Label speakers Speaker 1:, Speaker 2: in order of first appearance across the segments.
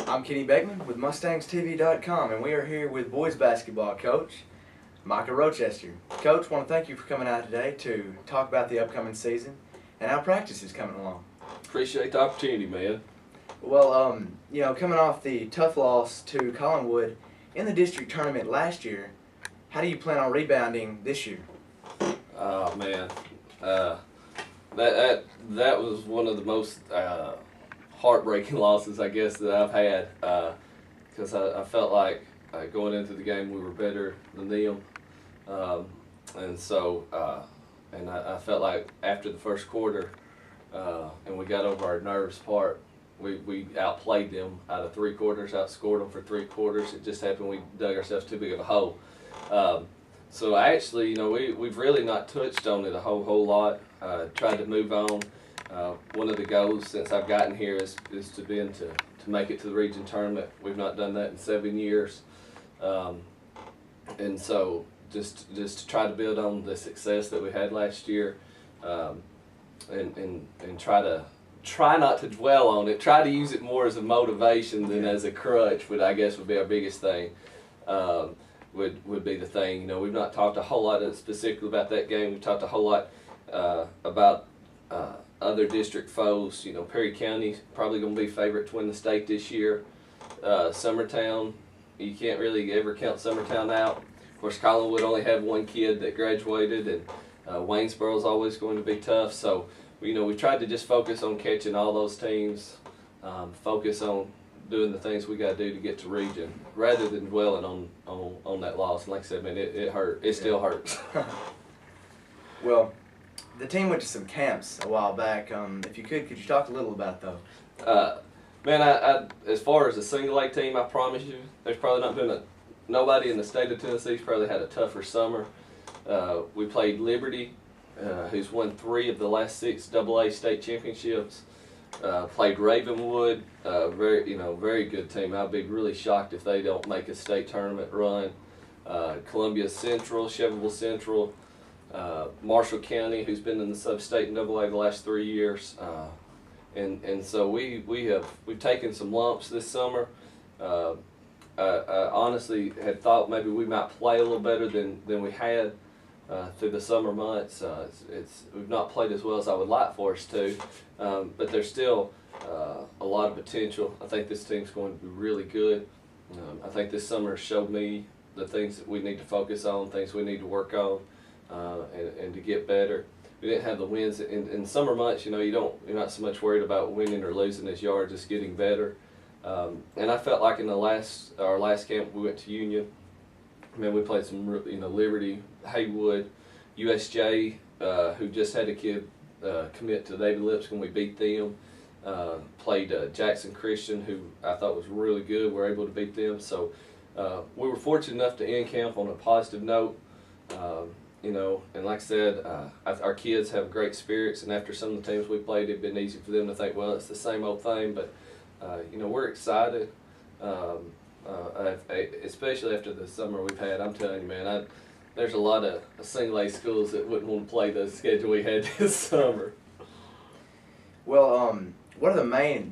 Speaker 1: I'm Kenny Beckman with MustangsTV.com, and we are here with boys basketball coach Micah Rochester. Coach, want to thank you for coming out today to talk about the upcoming season and how practice is coming along.
Speaker 2: Appreciate the opportunity, man.
Speaker 1: Well, coming off the tough loss to Collinwood in the district tournament last year, how do you plan on rebounding this year?
Speaker 2: Oh man, that was one of the most heartbreaking losses I guess that I've had, because I felt like going into the game we were better than them, and I felt like after the first quarter, and we got over our nerves part, we outplayed them out of 3 quarters, outscored them for 3 quarters. It just happened we dug ourselves too big of a hole. So actually, we've really not touched on it a whole lot. Tried to move on. One of the goals since I've gotten here is to make it to the region tournament. We've not done that in 7 years, and so just to try to build on the success that we had last year, and try not to dwell on it. Try to use it more as a motivation than as a crutch. Would I guess would be our biggest thing. Would be the thing. We've not talked a whole lot specifically about that game. We've talked a whole lot about other district foes. Perry County's probably going to be favorite to win the state this year. Summertown, you can't really ever count Summertown out. Of course, Collinwood only had 1 kid that graduated, and Waynesboro's always going to be tough. So, we tried to just focus on catching all those teams, focus on doing the things we got to do to get to region, rather than dwelling on that loss. And like I said, man, it hurt. It still hurts.
Speaker 1: Well, the team went to some camps a while back. If you could you talk a little about those?
Speaker 2: Man, I as far as a single A team, I promise you, there's probably not been nobody in the state of Tennessee's probably had a tougher summer. We played Liberty, who's won 3 of the last 6 AA state championships. Played Ravenwood, very good team. I'd be really shocked if they don't make a state tournament run. Columbia Central, Shelbyville Central, Marshall County, who's been in the sub-state in AA the last 3 years, and so we've taken some lumps this summer. I honestly had thought maybe we might play a little better than we had through the summer months. We've not played as well as I would like for us to, but there's still a lot of potential. I think this team's going to be really good. I think this summer showed me the things that we need to focus on, things we need to work on, and to get better. We didn't have the wins in summer months. You're not so much worried about winning or losing as you are just getting better. And I felt like in our last camp we went to Union. Man, we played some, Liberty, Haywood, USJ, who just had a kid commit to David Lipscomb. We beat them. Played Jackson Christian, who I thought was really good. We were able to beat them. So we were fortunate enough to end camp on a positive note. And like I said, our kids have great spirits, and after some of the teams we played, it'd been easy for them to think, well, it's the same old thing. But we're excited. Especially after the summer we've had. I'm telling you, man, there's a lot of single A schools that wouldn't want to play the schedule we had this summer.
Speaker 1: Well, what are the main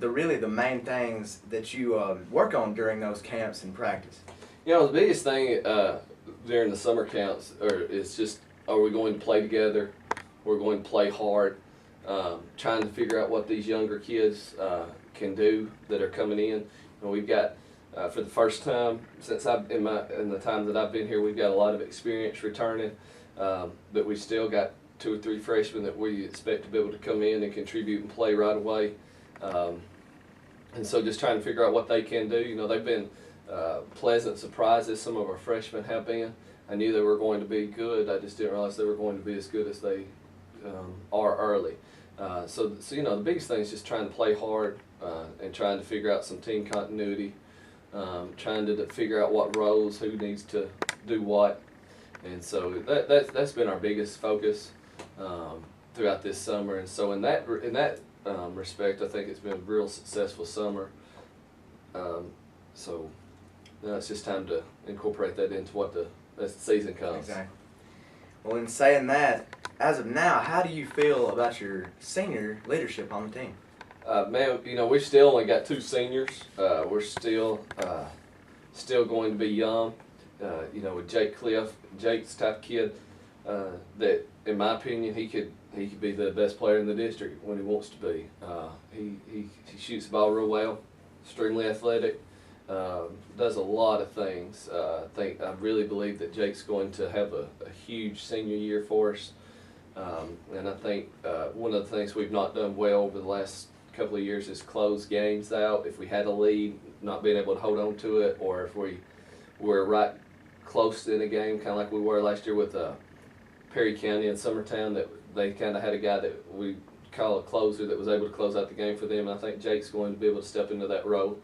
Speaker 1: things that you work on during those camps and practice?
Speaker 2: The biggest thing during the summer camps is just, are we going to play together? We're going to play hard. Trying to figure out what these younger kids can do that are coming in. We've got, for the first time since in the time that I've been here, we've got a lot of experience returning, but we still got 2 or 3 freshmen that we expect to be able to come in and contribute and play right away. And so just trying to figure out what they can do. They've been pleasant surprises. Some of our freshmen have been. I knew they were going to be good. I just didn't realize they were going to be as good as they are early. So the biggest thing is just trying to play hard and trying to figure out some team continuity. Trying to figure out what roles, who needs to do what, and so that's been our biggest focus throughout this summer. And so in that respect, I think it's been a real successful summer. So now it's just time to incorporate that into as the season comes.
Speaker 1: Exactly. Well, in saying that, as of now, how do you feel about your senior leadership on the team?
Speaker 2: Man, you know, we still only got 2 seniors. We're still going to be young. You know, with Jake Cliff, Jake's type of kid that, in my opinion, he could be the best player in the district when he wants to be. He shoots the ball real well, extremely athletic, does a lot of things. I really believe that Jake's going to have a huge senior year for us. And I think one of the things we've not done well over the last couple of years is close games out. If we had a lead, not being able to hold on to it, or if we were right close in a game, kind of like we were last year with Perry County and Summertown, that they kind of had a guy that we call a closer that was able to close out the game for them. And I think Jake's going to be able to step into that role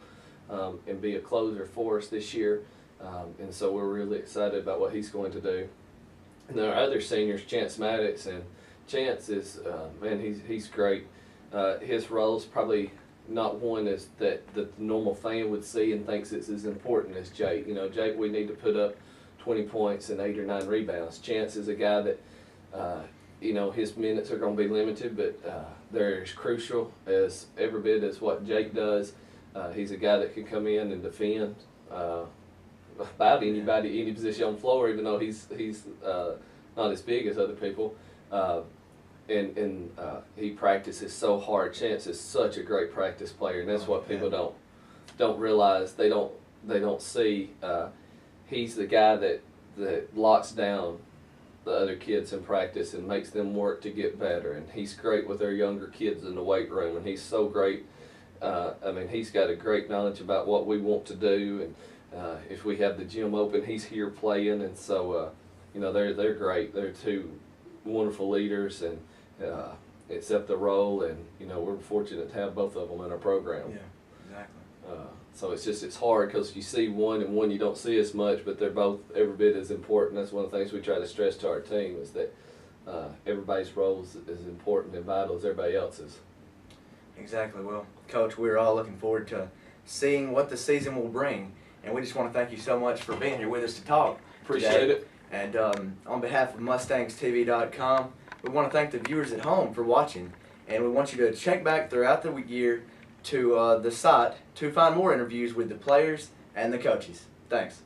Speaker 2: and be a closer for us this year. And so we're really excited about what he's going to do. And there are other seniors, Chance Maddox, and Chance is, man, he's great. His role's probably not one as that the normal fan would see and thinks it's as important as Jake. You know, Jake, we need to put up 20 points and 8 or 9 rebounds. Chance is a guy that, you know, his minutes are going to be limited, but they're as crucial as every bit as what Jake does. He's a guy that can come in and defend about anybody, any position on the floor, even though he's not as big as other people. And he practices so hard. Chance is such a great practice player, and that's what people don't realize. They don't see. He's the guy that locks down the other kids in practice and makes them work to get better. And he's great with our younger kids in the weight room, and he's so great. I mean, he's got a great knowledge about what we want to do, and if we have the gym open, he's here playing. And so, you know, they're great. They're 2 wonderful leaders, and accept the role. And you know, we're fortunate to have both of them in our program.
Speaker 1: Yeah, exactly.
Speaker 2: So it's hard because you see one and one you don't see as much, but they're both every bit as important. That's one of the things we try to stress to our team, is that everybody's role is as important and vital as everybody else's.
Speaker 1: Exactly. Well, Coach, we're all looking forward to seeing what the season will bring, and we just want to thank you so much for being here with us to talk.
Speaker 2: Appreciate
Speaker 1: today.
Speaker 2: it.
Speaker 1: And on behalf of MustangsTV.com, we want to thank the viewers at home for watching, and we want you to check back throughout the year to the site to find more interviews with the players and the coaches. Thanks.